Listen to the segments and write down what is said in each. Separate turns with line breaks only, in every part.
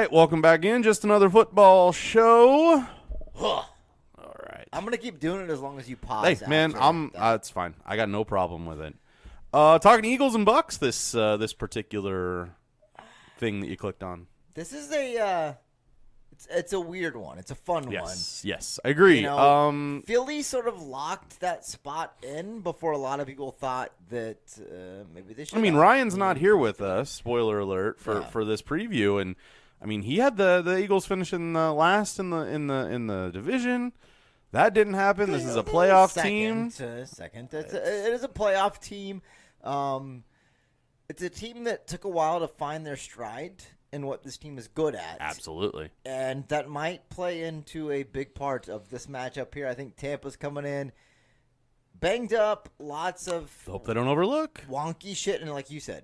right, welcome back in. Just another football show. All right.
I'm gonna keep doing it as long as you pause.
Hey, man, it's fine. I got no problem with it. Talking Eagles and Bucks. This particular thing that you clicked on.
This is it's a weird one. It's a fun one.
Yes, I agree.
Philly sort of locked that spot in before a lot of people thought that maybe they should.
I mean, Ryan's not here with us. Spoiler alert for this preview, and I mean he had the Eagles finishing last in the division. That didn't happen. This is a playoff team.
Second, it is a playoff team. It's a team that took a while to find their stride and what this team is good at.
Absolutely.
And that might play into a big part of this matchup here. I think Tampa's coming in banged up, lots of
hope they don't overlook
wonky shit, and like you said,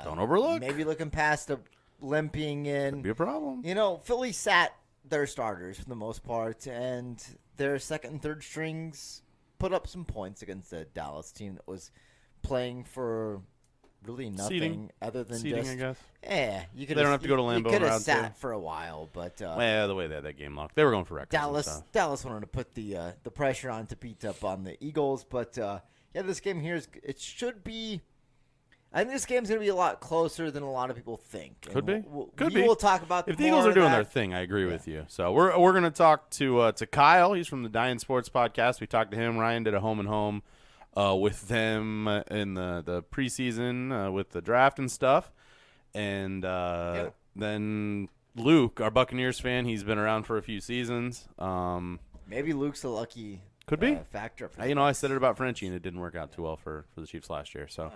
don't overlook.
Maybe looking past the limping in.
Could be a problem.
You know, Philly sat their starters for the most part, and their second and third strings put up some points against the Dallas team that was playing for really nothing other than
seating,
just.
I guess.
Yeah, you could.
They don't have to go to Lambeau.
You could have sat for a while, but
the way they had that game locked, they were going for records.
Dallas wanted to put the pressure on to beat up on the Eagles, but this game here should be. I think this game's going to be a lot closer than a lot of people think.
Could be.
We'll talk about
if the Eagles are doing their thing. I agree with you. So we're going to talk to Kyle. He's from the Dynes Sports Podcast. We talked to him. Ryan did a home and home with them in the preseason with the draft and stuff. And then Luke, our Buccaneers fan, he's been around for a few seasons.
Maybe Luke's a lucky.
Could be
factor. For
I said it about Frenchie, and it didn't work out too well for the Chiefs last year. So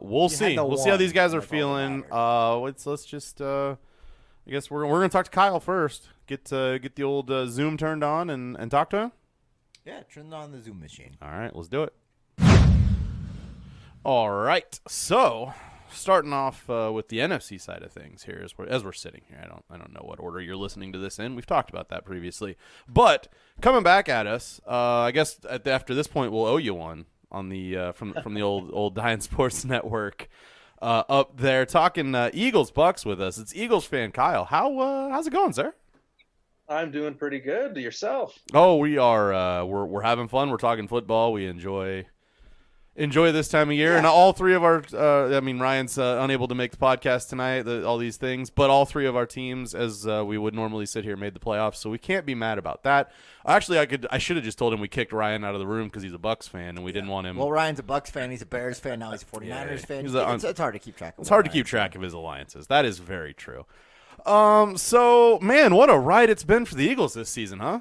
we'll see. We'll see how these guys are feeling. Let's just. I guess we're gonna talk to Kyle first. Get the old Zoom turned on and talk to him.
Yeah, turn on the Zoom machine.
All right, let's do it. All right, so starting off with the NFC side of things here as we're sitting here. I don't know what order you're listening to this in. We've talked about that previously, but coming back at us, I guess after this point we'll owe you one on the from the old Dyne Sports Network up there talking Eagles Bucks with us. It's Eagles fan Kyle. How's it going, sir?
I'm doing pretty good. Yourself?
Oh, we are. We're having fun. We're talking football. We enjoy this time of year, and all three of our Ryan's unable to make the podcast tonight, all these things, but all three of our teams, as we would normally sit here, made the playoffs, so we can't be mad about that. Actually, I should have just told him we kicked Ryan out of the room because he's a Bucks fan, and we didn't want him.
Well, Ryan's a Bucks fan, he's a Bears fan, now he's a 49ers fan. It's hard to keep track of.
It's hard to keep track of his alliances. That is very true. So, man, what a ride it's been for the Eagles this season, huh?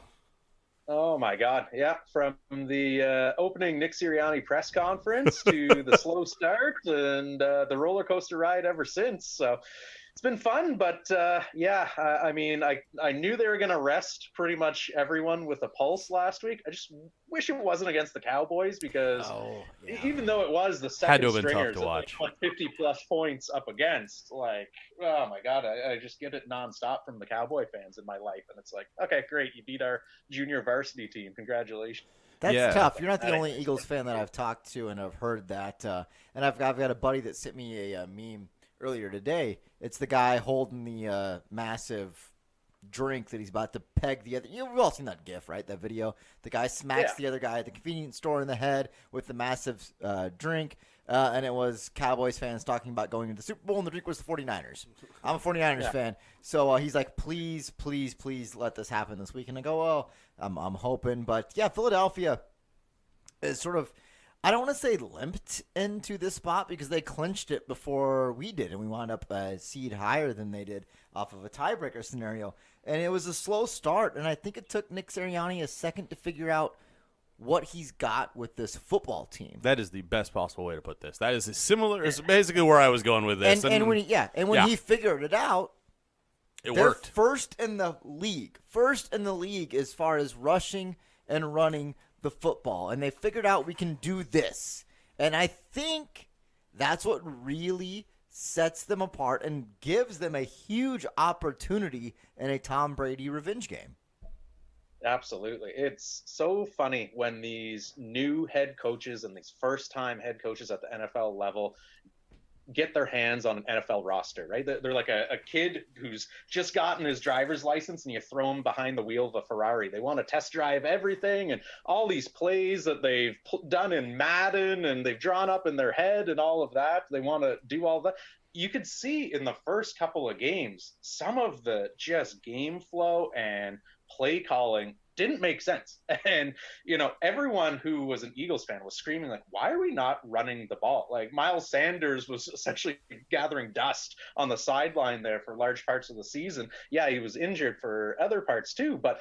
Oh, my God. Yeah, from the opening Nick Sirianni press conference to the slow start and the roller coaster ride ever since. So it's been fun, but I knew they were going to rest pretty much everyone with a pulse last week. I just wish it wasn't against the Cowboys because even though it was the second stringers at 50-plus points up against, oh, my God, I just get it nonstop from the Cowboy fans in my life. And it's like, okay, great. You beat our junior varsity team. Congratulations.
That's tough. You're not the only Eagles fan that I've talked to and I've heard that. And I've got a buddy that sent me a meme earlier today. It's the guy holding the massive drink that he's about to peg the other. You've all seen that GIF, right? That video. The guy smacks the other guy at the convenience store in the head with the massive drink. And it was Cowboys fans talking about going into the Super Bowl, and the drink was the 49ers. I'm a 49ers fan. So he's like, please, please, please let this happen this week. And I go, well, I'm hoping. But, yeah, Philadelphia is sort of, I don't want to say limped into this spot because they clinched it before we did, and we wound up a seed higher than they did off of a tiebreaker scenario. And it was a slow start, and I think it took Nick Sirianni a second to figure out what he's got with this football team.
That is the best possible way to put this. That is it's basically where I was going with this.
And when he figured it out,
it worked.
First in the league as far as rushing and running the football, and they figured out we can do this. And I think that's what really sets them apart and gives them a huge opportunity in a Tom Brady revenge game.
Absolutely. It's so funny when these new head coaches and these first-time head coaches at the NFL level get their hands on an NFL roster, right? They're like a kid who's just gotten his driver's license and you throw him behind the wheel of a Ferrari. They want to test drive everything and all these plays that they've done in Madden and they've drawn up in their head and all of that. They want to do all that. You could see in the first couple of games, some of the just game flow and play calling didn't make sense. And, everyone who was an Eagles fan was screaming, like, why are we not running the ball? Like, Miles Sanders was essentially gathering dust on the sideline there for large parts of the season. Yeah, he was injured for other parts too, but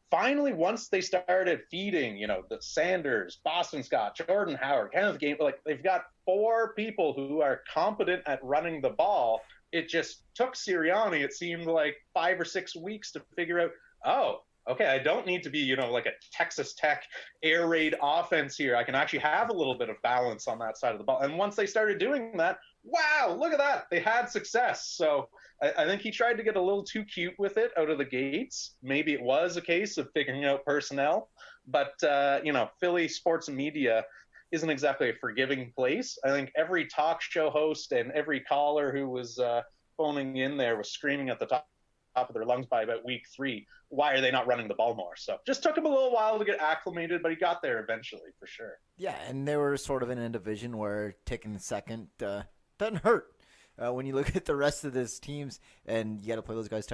finally, once they started feeding, the Sanders, Boston Scott, Jordan Howard, Kenneth Gainwell, like they've got 4 people who are competent at running the ball. It just took Sirianni, it seemed like 5 or 6 weeks to figure out, okay, I don't need to be, like a Texas Tech air raid offense here. I can actually have a little bit of balance on that side of the ball. And once they started doing that, wow, look at that. They had success. So I think he tried to get a little too cute with it out of the gates. Maybe it was a case of figuring out personnel. But, Philly sports media isn't exactly a forgiving place. I think every talk show host and every caller who was phoning in there was screaming at the top of their lungs by about week 3, why are they not running the ball more? So just took him a little while to get acclimated, but he got there eventually for sure.
Yeah, and they were sort of in a division where taking second doesn't hurt. When you look at the rest of this teams, and you got to play those guys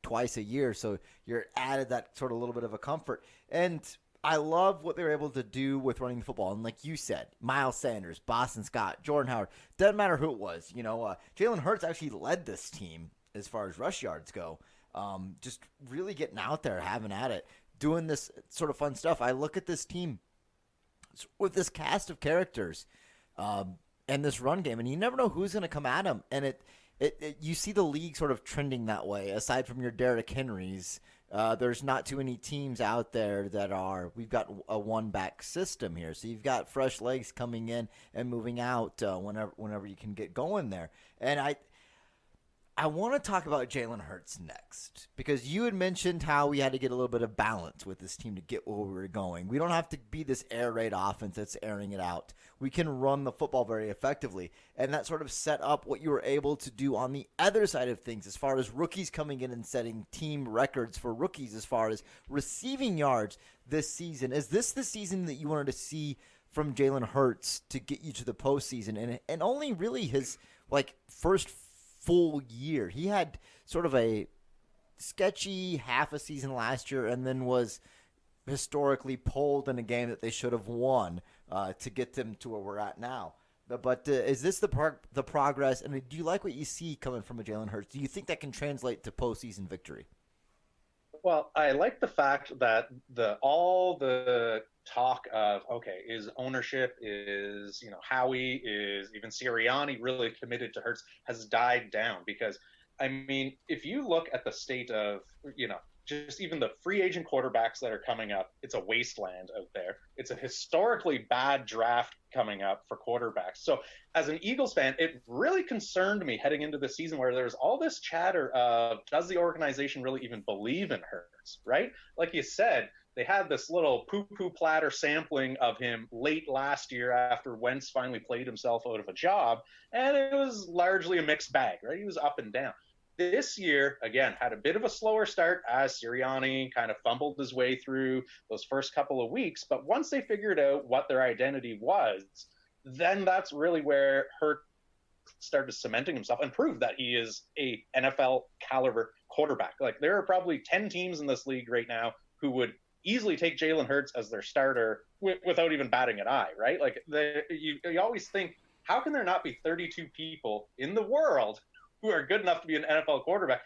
twice a year, so you're added that sort of little bit of a comfort. And I love what they were able to do with running the football. And like you said, Miles Sanders, Boston Scott, Jordan Howard, doesn't matter who it was. Jalen Hurts actually led this team as far as rush yards go. Just really getting out there, having at it, doing this sort of fun stuff. I look at this team with this cast of characters and this run game, and you never know who's going to come at them. And you see the league sort of trending that way. Aside from your Derrick Henrys, there's not too many teams out there that are. We've got a one-back system here, so you've got fresh legs coming in and moving out whenever you can get going there. And I want to talk about Jalen Hurts next, because you had mentioned how we had to get a little bit of balance with this team to get where we were going. We don't have to be this air raid offense that's airing it out. We can run the football very effectively, and that sort of set up what you were able to do on the other side of things as far as rookies coming in and setting team records for rookies as far as receiving yards this season. Is this the season that you wanted to see from Jalen Hurts to get you to the postseason? And only really his first full year. He had sort of a sketchy half a season last year and then was historically pulled in a game that they should have won to get them to where we're at now. But is this the progress? And do you like what you see coming from a Jalen Hurts? Do you think that can translate to postseason victory?
Well, I like the fact that all the talk of, is ownership, is, Howie, is even Sirianni really committed to Hurts has died down. Because, I mean, if you look at the state of, just even the free agent quarterbacks that are coming up, it's a wasteland out there. It's a historically bad draft coming up for quarterbacks. So as an Eagles fan, it really concerned me heading into the season where there's all this chatter of, does the organization really even believe in Hurts, right? Like you said, they had this little poo-poo platter sampling of him late last year after Wentz finally played himself out of a job, and it was largely a mixed bag, right? He was up and down. This year, again, had a bit of a slower start as Sirianni kind of fumbled his way through those first couple of weeks. But once they figured out what their identity was, then that's really where Hurts started cementing himself and proved that he is a NFL caliber quarterback. Like, there are probably 10 teams in this league right now who would easily take Jalen Hurts as their starter without even batting an eye, right? Like, you always think, how can there not be 32 people in the world who are good enough to be an NFL quarterback?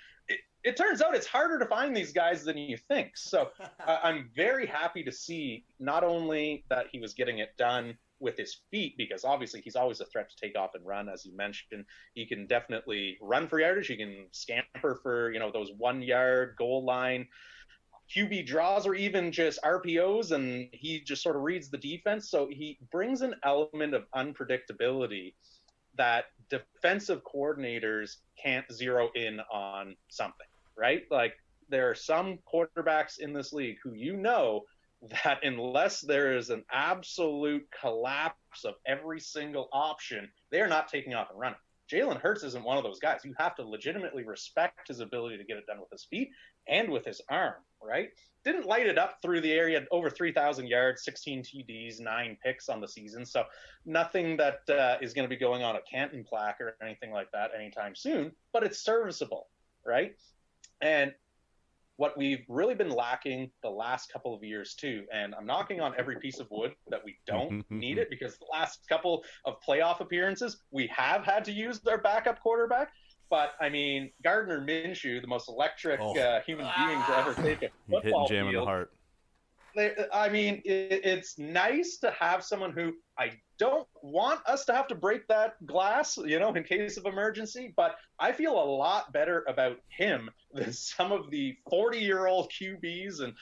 It turns out it's harder to find these guys than you think. So I'm very happy to see not only that he was getting it done with his feet, because obviously he's always a threat to take off and run, as you mentioned. He can definitely run for yardage. He can scamper for, those 1 yard goal line QB draws or even just RPOs, and he just sort of reads the defense. So he brings an element of unpredictability that defensive coordinators can't zero in on something, right? Like, there are some quarterbacks in this league who that unless there is an absolute collapse of every single option, they are not taking off and running. Jalen Hurts isn't one of those guys. You have to legitimately respect his ability to get it done with his feet and with his arm, right? Didn't light it up through the area, over 3,000 yards, 16 TDs, 9 picks on the season. So nothing that is going to be going on a Canton plaque or anything like that anytime soon, but it's serviceable, right? And what we've really been lacking the last couple of years too, and I'm knocking on every piece of wood that we don't need it, because the last couple of playoff appearances, we have had to use their backup quarterback. But, I mean, Gardner Minshew, the most electric human being to ever take a football
Jam in the
field.
heart.
I mean, it's nice to have someone who I don't want us to have to break that glass, in case of emergency, but I feel a lot better about him than some of the 40-year-old QBs and,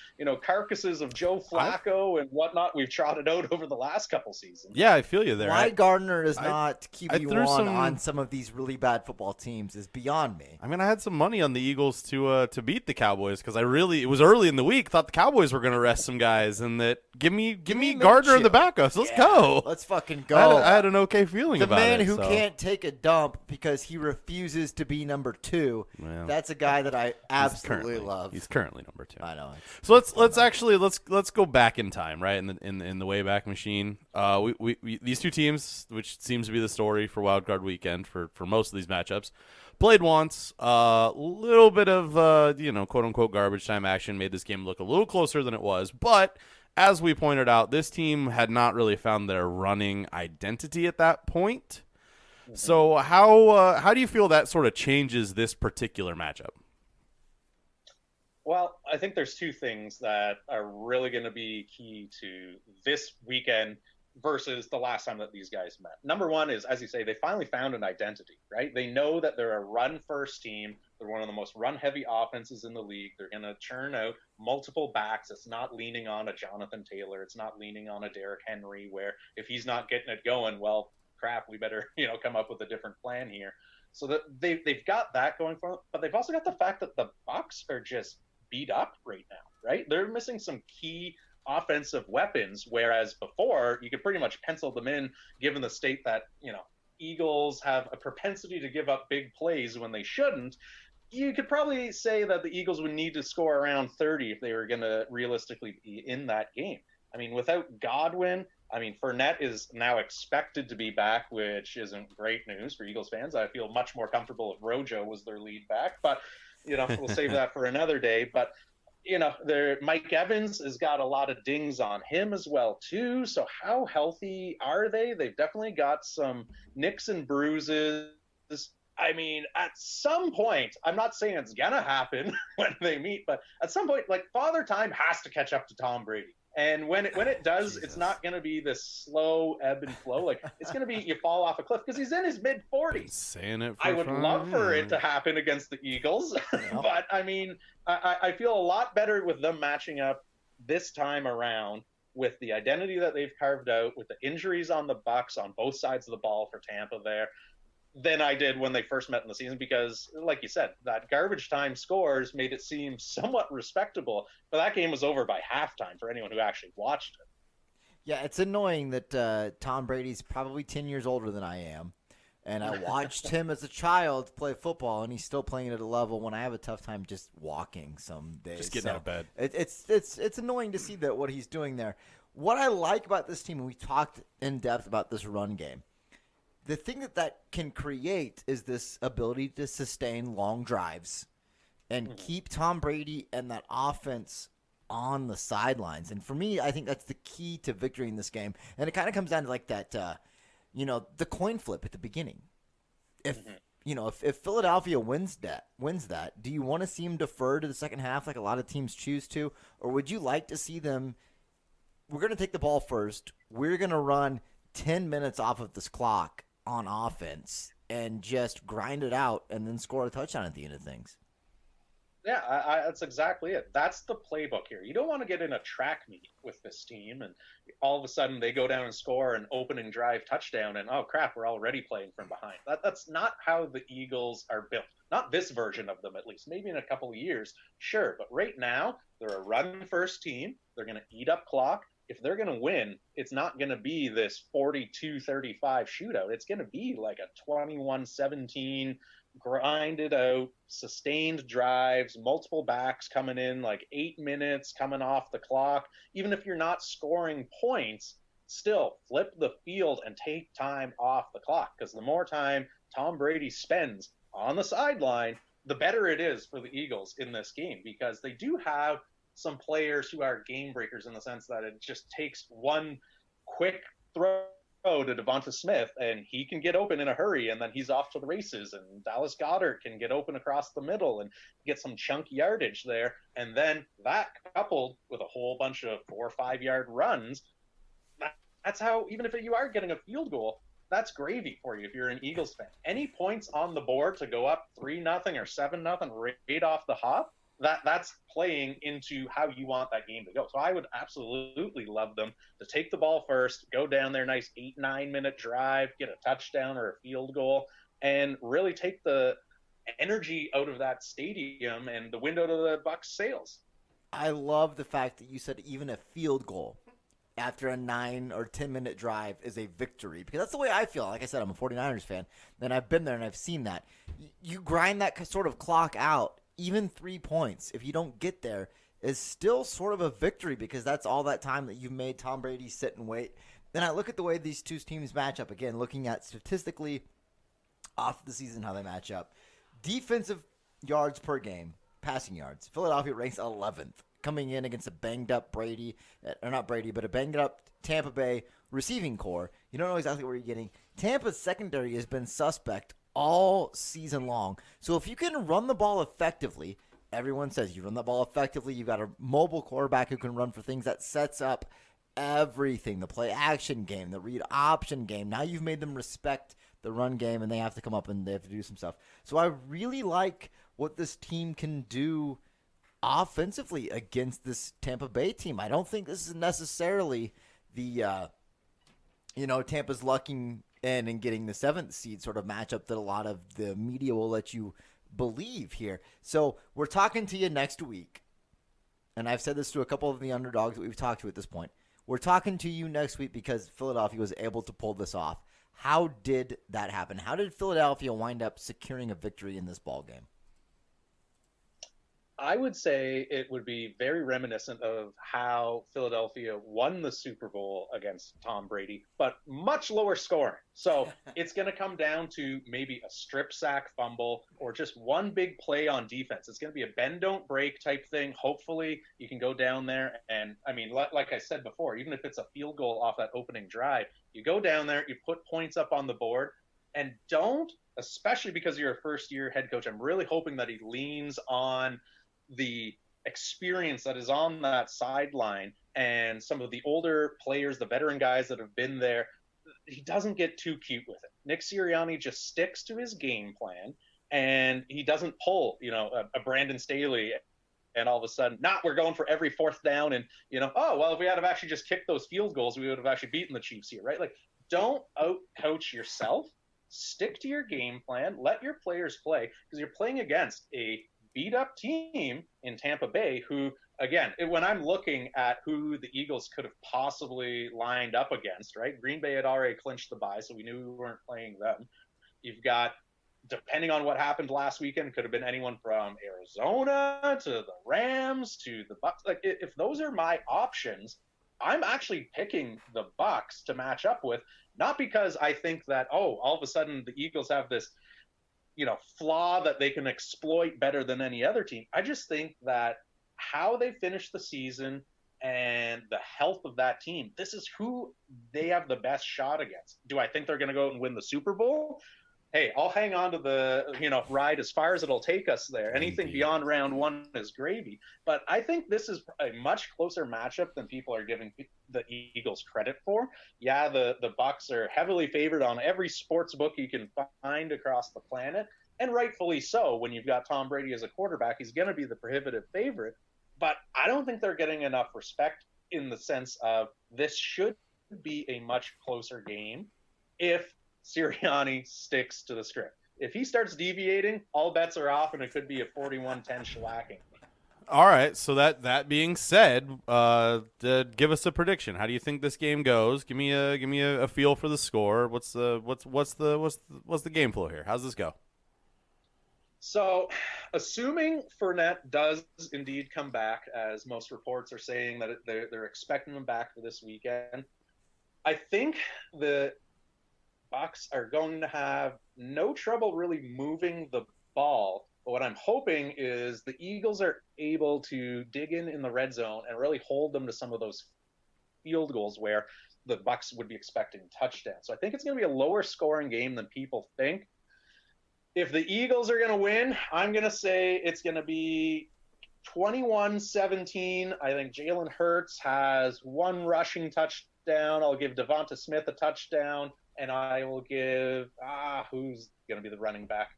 carcasses of Joe Flacco and whatnot we've trotted out over the last couple seasons.
Yeah, I feel you there.
Why Gardner is not QB1 on some of these really bad football teams is beyond me.
I mean, I had some money on the Eagles to beat the Cowboys, because it was early in the week, thought the Cowboys were going to rest some guys, and that give me Gardner in the backups. Let's go.
Let's fucking go.
I had an okay feeling about it.
The man who can't take a dump because he refuses to be number 2. Well, that's a guy that I absolutely love.
He's currently number 2.
I know.
So let's go back in time, right? In the Wayback Machine. We these two teams, which seems to be the story for Wild Card Weekend for most of these matchups, played once. A little bit of quote unquote garbage time action made this game look a little closer than it was, but as we pointed out, this team had not really found their running identity at that point. So how do you feel that sort of changes this particular matchup?
Well, I think there's two things that are really going to be key to this weekend versus the last time that these guys met. Number one is, as you say, they finally found an identity, right? They know that they're a run-first team. They're one of the most run-heavy offenses in the league. They're going to churn out multiple backs. It's not leaning on a Jonathan Taylor. It's not leaning on a Derrick Henry, where if he's not getting it going, well, crap, we better, come up with a different plan here. So that they've got that going for them, but they've also got the fact that the Bucs are just beat up right now, right? They're missing some key offensive weapons, whereas before you could pretty much pencil them in, given the state that, Eagles have a propensity to give up big plays when they shouldn't. You could probably say that the Eagles would need to score around 30 if they were going to realistically be in that game. I mean, without Godwin, Fournette is now expected to be back, which isn't great news for Eagles fans. I feel much more comfortable if Rojo was their lead back, but, we'll save that for another day. But, Mike Evans has got a lot of dings on him as well, too. So how healthy are they? They've definitely got some nicks and bruises. I mean, at some point, I'm not saying it's going to happen when they meet, but at some point, Father Time has to catch up to Tom Brady. And when it does, it's not going to be this slow ebb and flow. It's going to be you fall off a cliff, because he's in his mid-40s.
Saying it.
I would love for it to happen against the Eagles, but I feel a lot better with them matching up this time around with the identity that they've carved out, with the injuries on the Bucs on both sides of the ball for Tampa there, than I did when they first met in the season, because, like you said, that garbage time scores made it seem somewhat respectable, but that game was over by halftime for anyone who actually watched it.
Yeah, it's annoying that Tom Brady's probably 10 years older than I am, and I watched him as a child play football, and he's still playing at a level when I have a tough time just walking some days.
Just getting out of bed.
It's annoying to see that what he's doing there. What I like about this team, and we talked in depth about this run game, the thing that can create is this ability to sustain long drives and keep Tom Brady and that offense on the sidelines. And for me, I think that's the key to victory in this game. And it kind of comes down to that, the coin flip at the beginning. If Philadelphia wins that, do you want to see them defer to the second half like a lot of teams choose to? Or would you like to see them, we're going to take the ball first, we're going to run 10 minutes off of this clock on offense and just grind it out and then score a touchdown at the end of things?
Yeah, that's exactly it. That's the playbook here. You don't want to get in a track meet with this team and all of a sudden they go down and score an opening drive touchdown and, oh, crap, we're already playing from behind. That's not how the Eagles are built. Not this version of them, at least. Maybe in a couple of years, sure. But right now, they're a run-first team. They're going to eat up clock. if they're going to win, it's not going to be this 42-35 shootout. It's going to be like a 21-17 grinded out, sustained drives, multiple backs coming in, like 8 minutes coming off the clock. Even if you're not scoring points, still flip the field and take time off the clock, because the more time Tom Brady spends on the sideline, the better it is for the Eagles in this game, because they do have some players who are game breakers in the sense that it just takes one quick throw to Devonta Smith and he can get open in a hurry, and then he's off to the races. And Dallas Goedert can get open across the middle and get some chunk yardage there. And then that coupled with a whole bunch of 4 or 5 yard runs, that's how, even if you are getting a field goal, that's gravy for you if you're an Eagles fan. Any points on the board to go up 3-0 or 7-0 right off the hop, that's playing into how you want that game to go. So I would absolutely love them to take the ball first, go down there, nice 8-9 minute drive, get a touchdown or a field goal, and really take the energy out of that stadium and the window to the Bucs' sails.
I love the fact that you said even a field goal after a 9 or 10 minute drive is a victory, because that's the way I feel. Like I said, I'm a 49ers fan, and I've been there and I've seen that. You grind that sort of clock out. Even 3 points, if you don't get there, is still sort of a victory, because that's all that time that you've made Tom Brady sit and wait. Then I look at the way these two teams match up, again, looking at statistically off the season how they match up. Defensive yards per game, passing yards, Philadelphia ranks 11th, coming in against a banged-up Brady, or not Brady, but a banged-up Tampa Bay receiving core. You don't know exactly where you're getting. Tampa's secondary has been suspect all season long. So if you can run the ball effectively, everyone says you run the ball effectively, you've got a mobile quarterback who can run for things, that sets up everything. The play action game, the read option game. Now you've made them respect the run game, and they have to come up and they have to do some stuff. So I really like what this team can do offensively against this Tampa Bay team. I don't think this is necessarily the Tampa's lucking in and getting the 7th seed sort of matchup that a lot of the media will let you believe here. So we're talking to you next week, and I've said this to a couple of the underdogs that we've talked to at this point. We're talking to you next week because Philadelphia was able to pull this off. How did that happen? How did Philadelphia wind up securing a victory in this ball game?
I would say it would be very reminiscent of how Philadelphia won the Super Bowl against Tom Brady, but much lower scoring. So it's going to come down to maybe a strip sack fumble or just one big play on defense. It's going to be a bend, don't break type thing. Hopefully you can go down there. And I mean, like I said before, even if it's a field goal off that opening drive, you go down there, you put points up on the board, and don't, especially because you're a first-year head coach, I'm really hoping that he leans on the experience that is on that sideline and some of the older players, the veteran guys that have been there. He doesn't get too cute with it. Nick Sirianni just sticks to his game plan, and he doesn't pull, a Brandon Staley and all of a sudden, we're going for every 4th down. And, if we had have actually just kicked those field goals, we would have actually beaten the Chiefs here, right? Like, don't out-coach yourself. Stick to your game plan. Let your players play, because you're playing against a beat-up team in Tampa Bay who, again, when I'm looking at who the Eagles could have possibly lined up against, right? Green Bay had already clinched the bye, so we knew we weren't playing them. You've got, depending on what happened last weekend, could have been anyone from Arizona to the Rams to the Bucs. Like, if those are my options, I'm actually picking the Bucs to match up with, not because I think that, all of a sudden the Eagles have this flaw that they can exploit better than any other team. I just think that how they finish the season and the health of that team, this is who they have the best shot against. Do I think they're going to go out and win the Super Bowl? Hey, I'll hang on to the, ride as far as it'll take us there. Anything beyond round 1 is gravy. But I think this is a much closer matchup than people are giving the Eagles credit for. Yeah, the Bucs are heavily favored on every sports book you can find across the planet, and rightfully so. When you've got Tom Brady as a quarterback, he's going to be the prohibitive favorite. But I don't think they're getting enough respect in the sense of this should be a much closer game if Sirianni sticks to the script. If he starts deviating, all bets are off, and it could be a 41-10 shellacking.
All right. So that being said, give us a prediction. How do you think this game goes? Give me a feel for the score. What's the game flow here? How's this go?
So, assuming Fournette does indeed come back, as most reports are saying that they're expecting him back for this weekend, I think the Bucs are going to have no trouble really moving the ball. But what I'm hoping is the Eagles are able to dig in the red zone and really hold them to some of those field goals where the Bucs would be expecting touchdowns. So I think it's going to be a lower scoring game than people think. If the Eagles are going to win, I'm going to say it's going to be 21-17. I think Jalen Hurts has one rushing touchdown. I'll give Devonta Smith a touchdown, and I will give who's going to be the running back?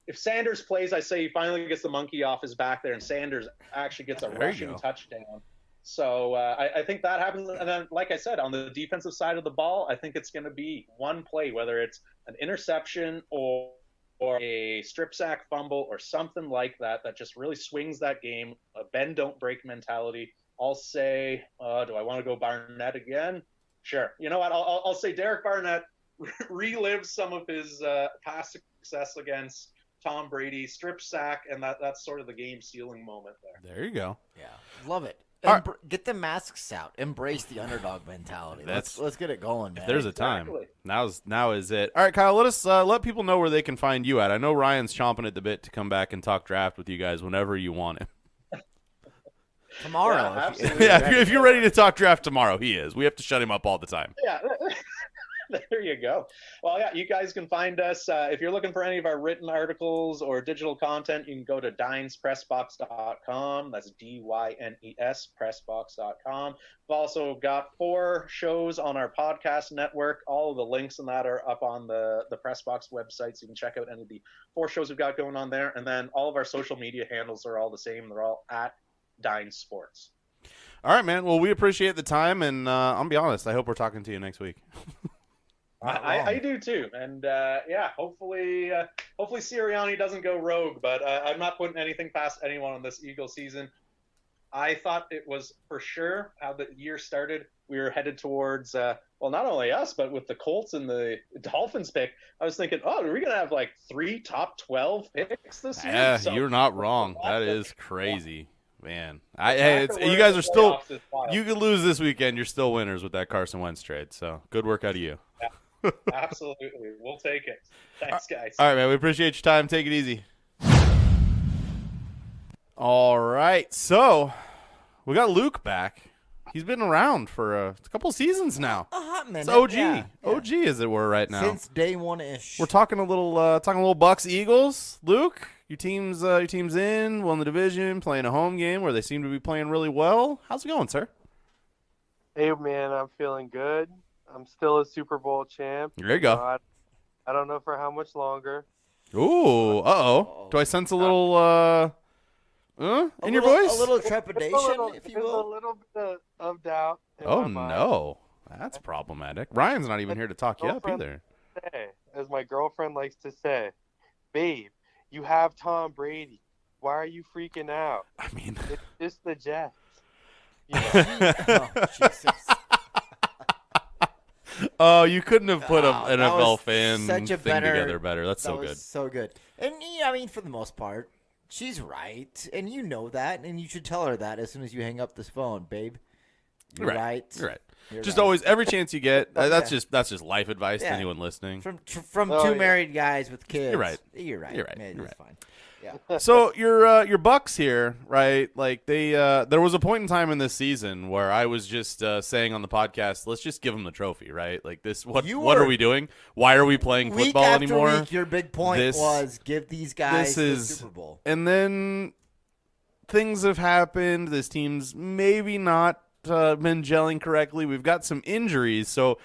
If Sanders plays, I say he finally gets the monkey off his back there, and Sanders actually gets a rushing touchdown. So I think that happens. And then, like I said, on the defensive side of the ball, I think it's going to be one play, whether it's an interception or a strip sack fumble or something like that just really swings that game. A bend, don't break mentality. I'll say, do I want to go Barnett again? Sure. You know what? I'll say Derek Barnett relives some of his past success against Tom Brady, strip sack, and that's sort of the game sealing moment there.
There you go.
Yeah, love it. Get the masks out. Embrace the underdog mentality. Let's get it going, man.
If there's a time, now is it. All right, Kyle. Let people know where they can find you at. I know Ryan's chomping at the bit to come back and talk draft with you guys whenever you want him.
Tomorrow,
if you're ready to talk draft tomorrow, he is. We have to shut him up all the time.
Yeah. There you go. Well, yeah, you guys can find us. If you're looking for any of our written articles or digital content, you can go to dynespressbox.com. That's DYNES pressbox.com. We've also got 4 shows on our podcast network. All of the links in that are up on the Pressbox website, so you can check out any of the 4 shows we've got going on there. And then all of our social media handles are all the same. They're all at Dynes Sports.
All right, man. Well, we appreciate the time, and I'll be honest, I hope we're talking to you next week.
I do too, and hopefully Sirianni doesn't go rogue, but I'm not putting anything past anyone on this Eagle season. I thought it was for sure how the year started. We were headed towards not only us, but with the Colts and the Dolphins pick, I was thinking, are we gonna have like 3 top 12 picks this year?
Yeah, you're not wrong. That is crazy. Man, you guys are still. You could lose this weekend. You're still winners with that Carson Wentz trade. So good work out of you.
Yeah. Absolutely. We'll take it. Thanks, guys.
All right, man. We appreciate your time. Take it easy. All right. So we got Luke back. He's been around for a couple seasons now.
A hot minute.
It's OG.
Yeah.
OG, as it were, right now.
Since day one-ish.
We're talking a little Bucs Eagles. Luke, your team's in, won the division, playing a home game where they seem to be playing really well. How's it going, sir?
Hey, man, I'm feeling good. I'm still a Super Bowl champ.
There you go.
I don't know for how much longer.
Ooh, uh-oh. Do I sense a little in your voice?
A little trepidation, if you will.
There's a little bit of doubt in
Oh,
my mind.
no. That's problematic. Ryan's not even here to talk you up either.
As my girlfriend likes to say, babe, you have Tom Brady. Why are you freaking out?
I mean,
it's just the Jets. You
Oh, Jesus.
Oh, you couldn't have put an NFL fan
such a
thing together better. That's so good.
So good. And I mean, for the most part, she's right, and you know that, and you should tell her that as soon as you hang up this phone, babe. You're right.
You're right.
You're
just
right.
always, every chance you get. That's just life advice to anyone listening.
From two married guys with kids.
You're right.
You're right.
You're right.
Man,
You're
it's
right.
fine. Yeah.
So your Bucks here, right? Like there was a point in time in this season where I was just saying on the podcast, let's just give them the trophy, right? Like this, what are we doing? Why are we playing football
week after
anymore?
Week, your big point was give these guys the Super Bowl.
And then things have happened. This team's maybe not been gelling correctly. We've got some injuries. So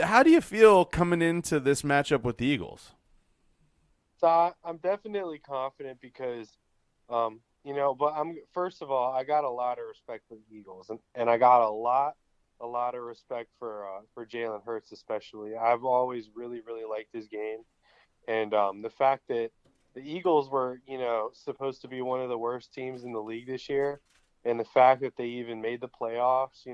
how do you feel coming into this matchup with the Eagles?
So I'm definitely confident because, but first of all, I got a lot of respect for the Eagles, and I got a lot of respect for Jalen Hurts especially. I've always really, really liked his game, and the fact that the Eagles were, supposed to be one of the worst teams in the league this year, and the fact that they even made the playoffs,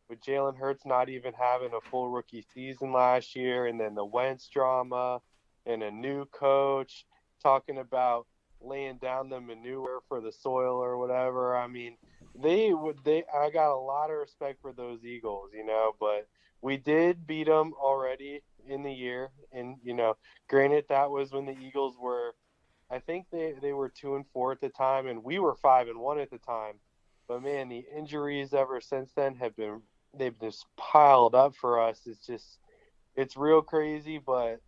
with Jalen Hurts not even having a full rookie season last year, and then the Wentz drama, and a new coach talking about laying down the manure for the soil or whatever. I mean, I got a lot of respect for those Eagles, but we did beat them already in the year, and granted that was when the Eagles were, I think they were 2-4 at the time, and we were 5-1 at the time. But man, the injuries ever since then they've just piled up for us. It's real crazy, but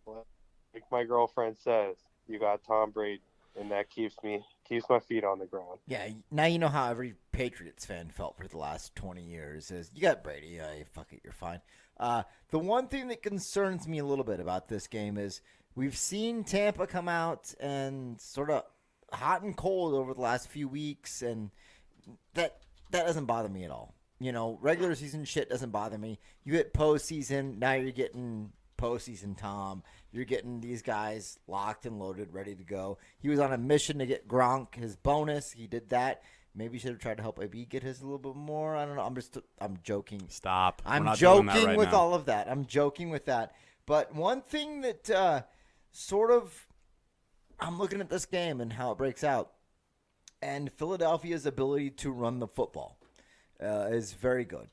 like my girlfriend says, you got Tom Brady, and that keeps my feet on the ground.
Yeah, now you know how every Patriots fan felt for the last 20 years is you got Brady, yeah, fuck it, you're fine. The one thing that concerns me a little bit about this game is we've seen Tampa come out and sort of hot and cold over the last few weeks, and that doesn't bother me at all. Regular season shit doesn't bother me. You hit postseason, now you're getting postseason Tom. You're getting these guys locked and loaded, ready to go. He was on a mission to get Gronk his bonus. He did that. Maybe should have tried to help AB get his a little bit more. I don't know. I'm joking.
Stop.
I'm joking with all of that. I'm joking with that. But one thing that I'm looking at this game and how it breaks out, and Philadelphia's ability to run the football is very good.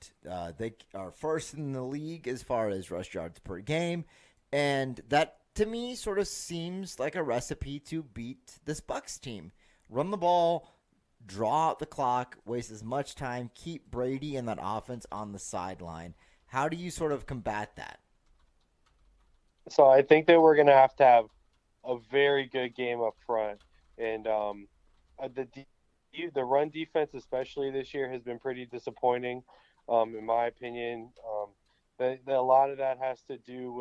They are first in the league as far as rush yards per game, and that to me sort of seems like a recipe to beat this Bucs team. Run the ball, draw out the clock, waste as much time, keep Brady and that offense on the sideline. How do you sort of combat that?
So I think that we're going to have a very good game up front, and the run defense, especially this year, has been pretty disappointing, in my opinion. A lot of that has to do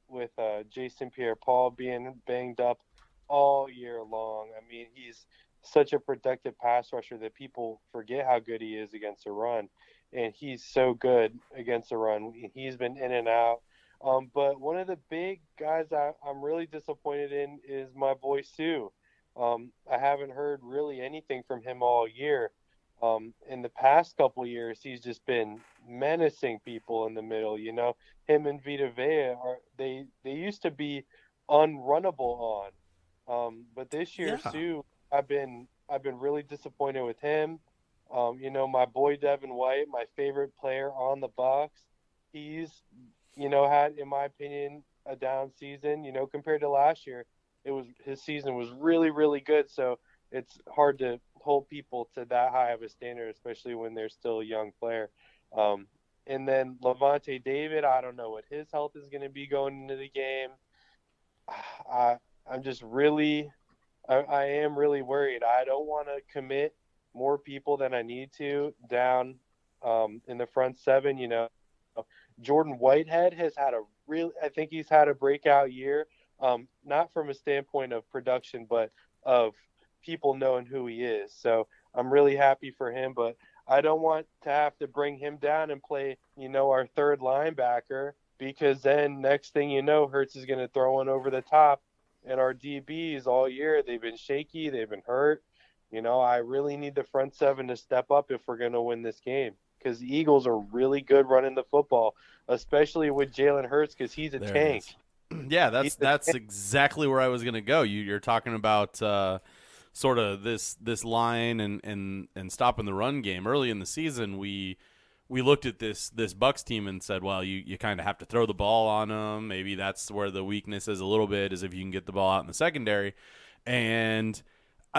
with Jason Pierre-Paul being banged up all year long. I mean, he's such a productive pass rusher that people forget how good he is against the run, and he's so good against the run. He's been in and out. But one of the big guys I'm really disappointed in is my boy Sue. I haven't heard really anything from him all year. In the past couple of years, he's just been menacing people in the middle. Him and Vita Vea they used to be unrunnable on. But this year, yeah. Sue, I've been really disappointed with him. My boy Devin White, my favorite player on the Bucs, he's had, in my opinion, a down season. Compared to last year. His season was really, really good, so it's hard to hold people to that high of a standard, especially when they're still a young player. And then Levante David, I don't know what his health is going to be going into the game. I'm just really, I am really worried. I don't want to commit more people than I need to down in the front seven. Jordan Whitehead has had I think he's had a breakout year. Not from a standpoint of production, but of people knowing who he is. So I'm really happy for him, but I don't want to have to bring him down and play, our third linebacker, because then next thing you know, Hurts is going to throw one over the top, and our DBs all year, they've been shaky, they've been hurt. I really need the front seven to step up if we're going to win this game, because the Eagles are really good running the football, especially with Jalen Hurts, because he's a tank.
Yeah, that's exactly where I was going to go. You're talking about sort of this line and stopping the run game. Early in the season, we looked at this Bucs team and said, well, you kind of have to throw the ball on them. Maybe that's where the weakness is a little bit, is if you can get the ball out in the secondary. And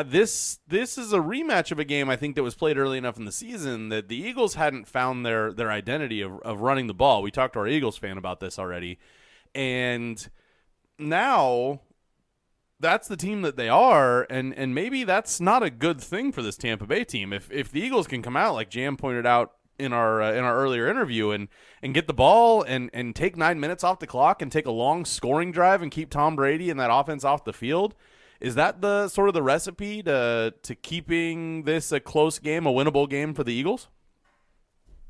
this is a rematch of a game, I think, that was played early enough in the season that the Eagles hadn't found their identity of running the ball. We talked to our Eagles fan about this already. And now that's the team that they are, and maybe that's not a good thing for this Tampa Bay team. If the Eagles can come out, like Jam pointed out in our earlier interview, and get the ball and take 9 minutes off the clock and take a long scoring drive and keep Tom Brady and that offense off the field, is that the sort of the recipe to keeping this a close game, a winnable game for the Eagles?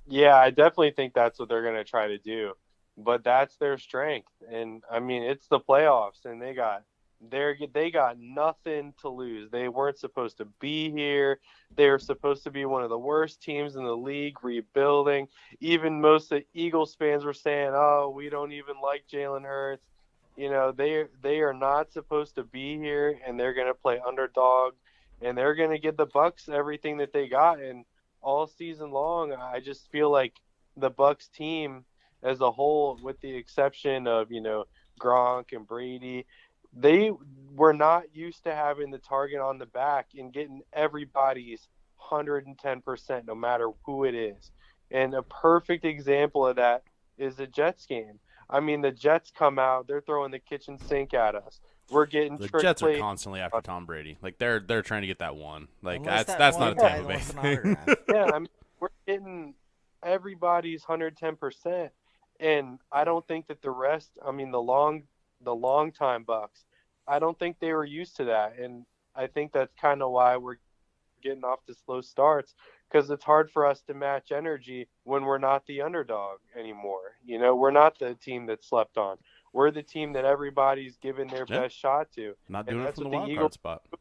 Yeah, I definitely think that's what they're going to try to do. But that's their strength. And, I mean, it's the playoffs, and they got They got nothing to lose. They weren't supposed to be here. They were supposed to be one of the worst teams in the league, rebuilding. Even most of the Eagles fans were saying, "Oh, we don't even like Jalen Hurts." They are not supposed to be here, and they're going to play underdog, and they're going to give the Bucs everything that they got. And all season long, I just feel like the Bucs team as a whole, with the exception of Gronk and Brady, they were not used to having the target on the back and getting everybody's 110%, no matter who it is. And a perfect example of that is the Jets game. I mean, the Jets come out, they're throwing the kitchen sink at us. We're getting
The
trick
Jets are
plays.
constantly after Tom Brady. Like they're trying to get that one. Like
Unless
that's
one
not a
guy
Tampa Bay
wants an
thing.
autograph.
Yeah, I mean, we're getting everybody's 110%, and I don't think that the rest. I mean, the long time Bucks, I don't think they were used to that, and I think that's kind of why we're getting off to slow starts, because it's hard for us to match energy when we're not the underdog anymore. We're not the team that slept on. We're the team that everybody's given their best shot to.
Not
And
doing it
that's
from the
what the
wild
Eagles
card spot.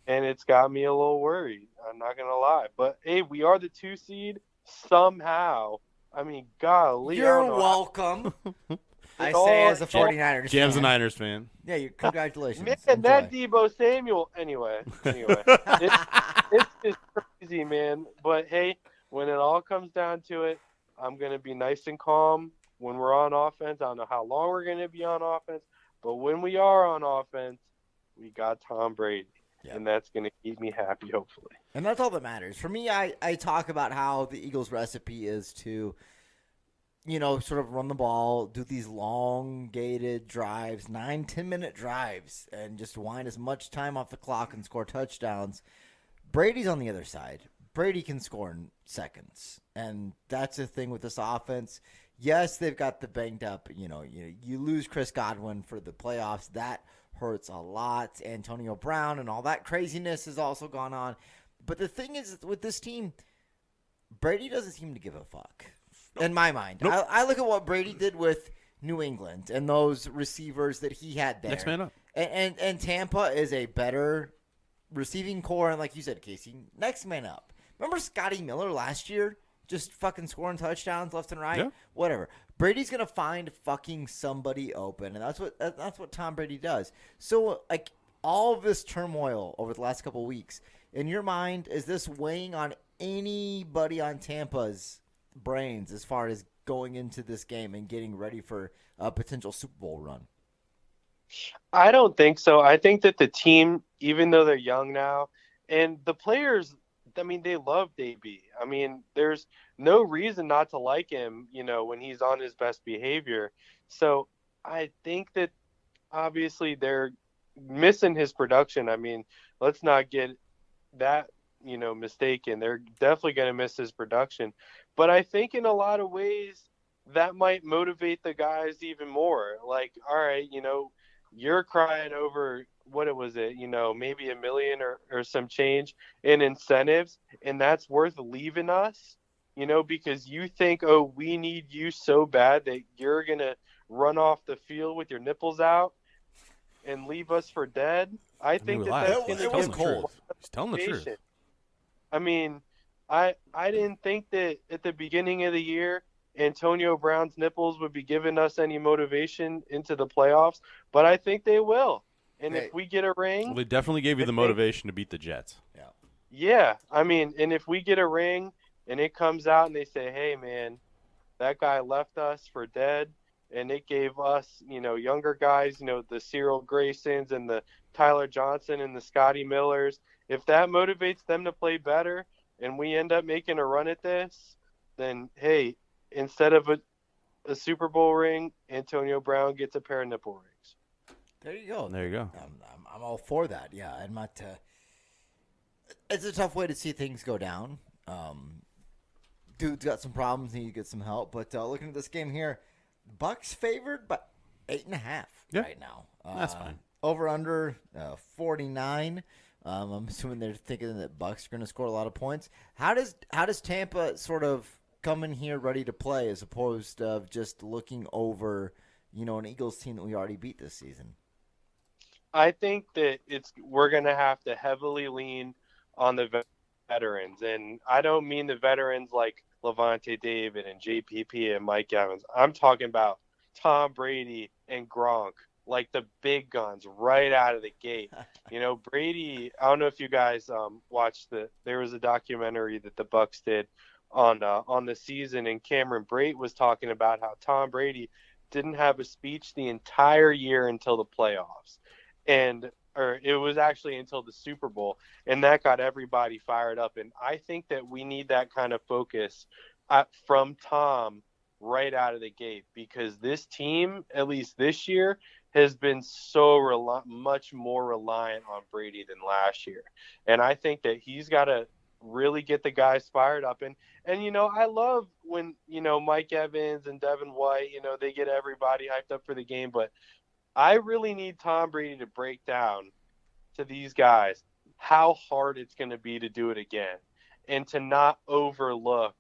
And it's got me a little worried. I'm not going to lie. But, hey, we are the 2 seed somehow. I mean, golly.
You're welcome. I
all-
say as a 49ers
Jam's a
fan.
Niners fan.
Yeah, congratulations.
Man, that
Enjoy.
Debo Samuel. Anyway, it's just crazy, man. But, hey, when it all comes down to it, I'm going to be nice and calm when we're on offense. I don't know how long we're going to be on offense. But when we are on offense, we got Tom Brady.
Yep.
And that's going to keep me happy, hopefully.
And that's all that matters. For me, I talk about how the Eagles' recipe is to, sort of run the ball, do these long-gated drives, 9-10-minute drives, and just wind as much time off the clock and score touchdowns. Brady's on the other side. Brady can score in seconds. And that's the thing with this offense. Yes, they've got the banged up, you lose Chris Godwin for the playoffs. That hurts a lot. Antonio Brown and all that craziness has also gone on. But the thing is, with this team, Brady doesn't seem to give a fuck, in my mind.
Nope.
I look at what Brady did with New England and those receivers that he had there.
Next man up.
And Tampa is a better receiving core, and like you said, Casey, next man up. Remember Scotty Miller last year? Just fucking scoring touchdowns left and right?
Yeah.
Whatever. Brady's going to find fucking somebody open, and that's what Tom Brady does. So, like, all of this turmoil over the last couple of weeks, in your mind, is this weighing on anybody on Tampa's brains as far as going into this game and getting ready for a potential Super Bowl run?
I don't think so. I think that the team, even though they're young now, and the players, I mean, they love AB. I mean, there's no reason not to like him, when he's on his best behavior. So I think that obviously they're missing his production. I mean, let's not get that, mistaken. They're definitely going to miss his production. But I think in a lot of ways that might motivate the guys even more. Like, all right, you're crying over what was it, maybe $1 million or some change in incentives, and that's worth leaving us, because you think, oh, we need you so bad that you're going to run off the field with your nipples out and leave us for dead. I think that's going to
was
be
cold.
He's telling the truth.
I mean, I didn't think that at the beginning of the year Antonio Brown's nipples would be giving us any motivation into the playoffs, but I think they will. And if we get a ring,
Well, they definitely gave you the motivation to beat the Jets.
yeah, I mean, and if we get a ring and it comes out and they say, hey, man, that guy left us for dead, and it gave us, younger guys, the Cyril Graysons and the Tyler Johnson and the Scotty Millers, if that motivates them to play better and we end up making a run at this, then, hey, instead of a Super Bowl ring, Antonio Brown gets a pair of nipple rings.
There you go.
There you go.
I'm all for that. Yeah, I'm not. It's a tough way to see things go down. Dude's got some problems. Need to get some help. But looking at this game here, Bucks favored by 8.5 right now.
That's fine.
Over under 49. I'm assuming they're thinking that Bucks are going to score a lot of points. How does Tampa sort of come in here ready to play as opposed to just looking over, an Eagles team that we already beat this season?
I think that we're going to have to heavily lean on the veterans. And I don't mean the veterans like Levante David and JPP and Mike Evans. I'm talking about Tom Brady and Gronk, like the big guns right out of the gate. Brady, I don't know if you guys watched there was a documentary that the Bucks did on the season, and Cameron Brate was talking about how Tom Brady didn't have a speech the entire year until the playoffs. Or it was actually until the Super Bowl, and that got everybody fired up. And I think that we need that kind of focus from Tom right out of the gate, because this team, at least this year, has been so much more reliant on Brady than last year. And I think that he's got to really get the guys fired up. And I love when, Mike Evans and Devin White, they get everybody hyped up for the game, but I really need Tom Brady to break down to these guys how hard it's going to be to do it again, and to not overlook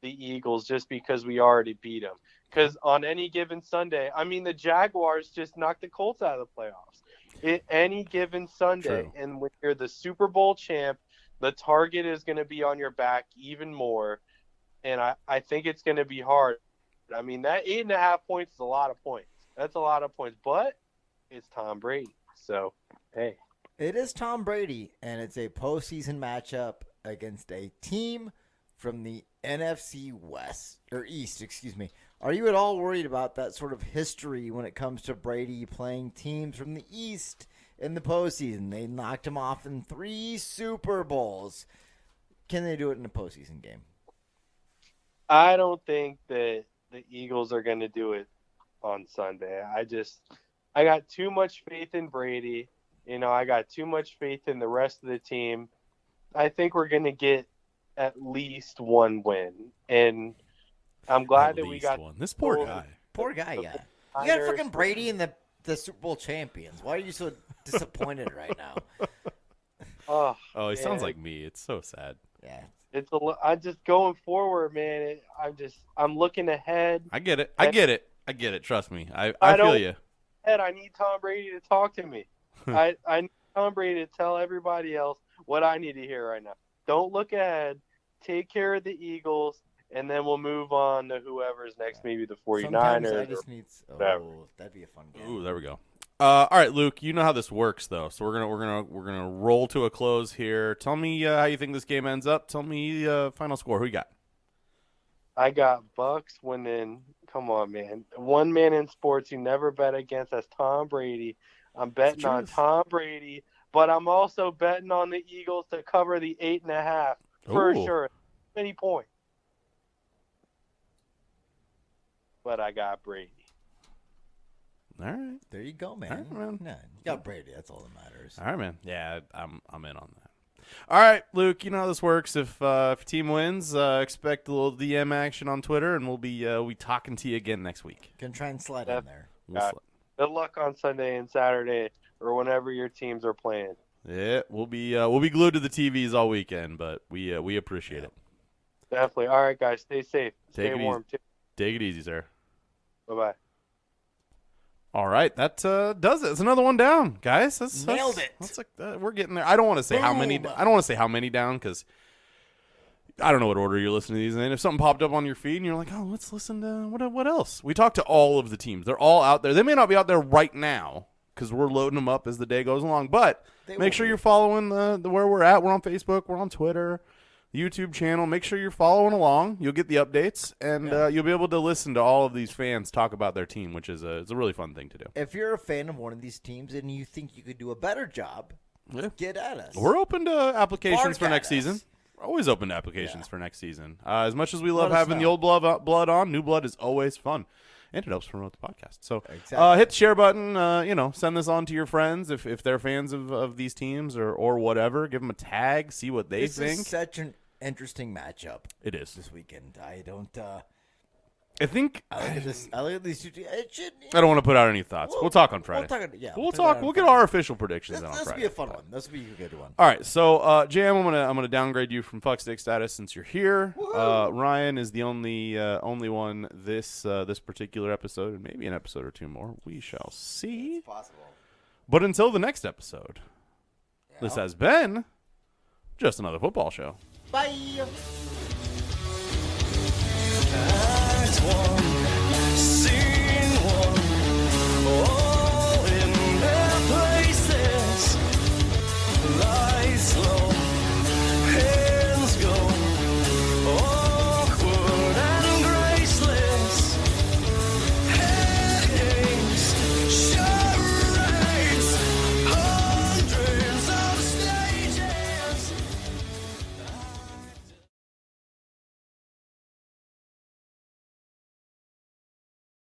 the Eagles just because we already beat them. Because on any given Sunday, the Jaguars just knocked the Colts out of the playoffs. Any given Sunday,
True.
And when you're the Super Bowl champ, the target is going to be on your back even more, and I think it's going to be hard. That 8.5 points is a lot of points. That's a lot of points, but it's Tom Brady. So, hey.
It is Tom Brady, and it's a postseason matchup against a team from the NFC East, excuse me. Are you at all worried about that sort of history when it comes to Brady playing teams from the East in the postseason? They knocked him off in 3 Super Bowls. Can they do it in a postseason game?
I don't think that the Eagles are going to do it on Sunday. I got too much faith in Brady. I got too much faith in the rest of the team. I think we're going to get at least one win. And I'm glad that we got
one. This poor guy.
Poor guy, yeah. You got fucking Brady and the Super Bowl champions. Why are you so disappointed right now?
Oh, he sounds like me. It's so sad.
Yeah.
I'm just going forward, man. I'm looking ahead.
I get it. Trust me. I feel you.
I need Tom Brady to talk to me. I need Tom Brady to tell everybody else what I need to hear right now. Don't look ahead. Take care of the Eagles, and then we'll move on to whoever's next, maybe the 49ers.
Sometimes I just need. That'd be a fun game.
Ooh, there we go. All right, Luke. You know how this works, though. So we're gonna roll to a close here. Tell me how you think this game ends up. Tell me final score. Who you got?
I got Bucks winning. Come on, man. One man in sports you never bet against. That's Tom Brady. I'm betting on Tom Brady, but I'm also betting on the Eagles to cover the 8.5 for sure. Many points. But I got Brady.
All right.
There you go, man.
All right, man.
Yeah, you got Brady. That's all that matters.
All right, man. Yeah, I'm in on that. All right, Luke. You know how this works. If a team wins, expect a little DM action on Twitter, and we'll be talking to you again next week.
Can try and slide in there.
Good luck on Sunday and Saturday, or whenever your teams are playing.
Yeah, we'll be glued to the TVs all weekend, but we appreciate it.
Definitely. All right, guys. Stay safe. Stay warm, too.
Take it easy, sir.
Bye-bye.
All right, that does it. It's another one down, guys.
Nailed it.
That's like we're getting there. I don't want to say how many. I don't want to say how many down because I don't know what order you're listening to these in. If something popped up on your feed and you're like, oh, let's listen to what else? We talked to all of the teams. They're all out there. They may not be out there right now because we're loading them up as the day goes along. But make sure you're following the where we're at. We're on Facebook. We're on Twitter. YouTube channel. Make sure you're following along. You'll get the updates, and you'll be able to listen to all of these fans talk about their team, which is it's a really fun thing to do.
If you're a fan of one of these teams and you think you could do a better job, get at us.
We're open to applications for next season. We're always open to applications for next season. As much as we love having the old blood on, new blood is always fun. And it helps promote the podcast. So hit the share button. Send this on to your friends if they're fans of these teams or whatever. Give them a tag. See what they think.
This is such an interesting matchup.
It is
this weekend. I don't.
I think
I look at this. I look at these two teams.
I don't want to put out any thoughts. We'll talk on Friday. We'll talk. We'll get our official predictions on Friday.
This will be a fun one. This will be a good one.
All right. So, Jam, I'm gonna downgrade you from fuckstick status since you're here. Ryan is the only one this particular episode, and maybe an episode or two more. We shall see.
It's possible.
But until the next episode, this has been Just Another Football Show.
Bye.
That's one.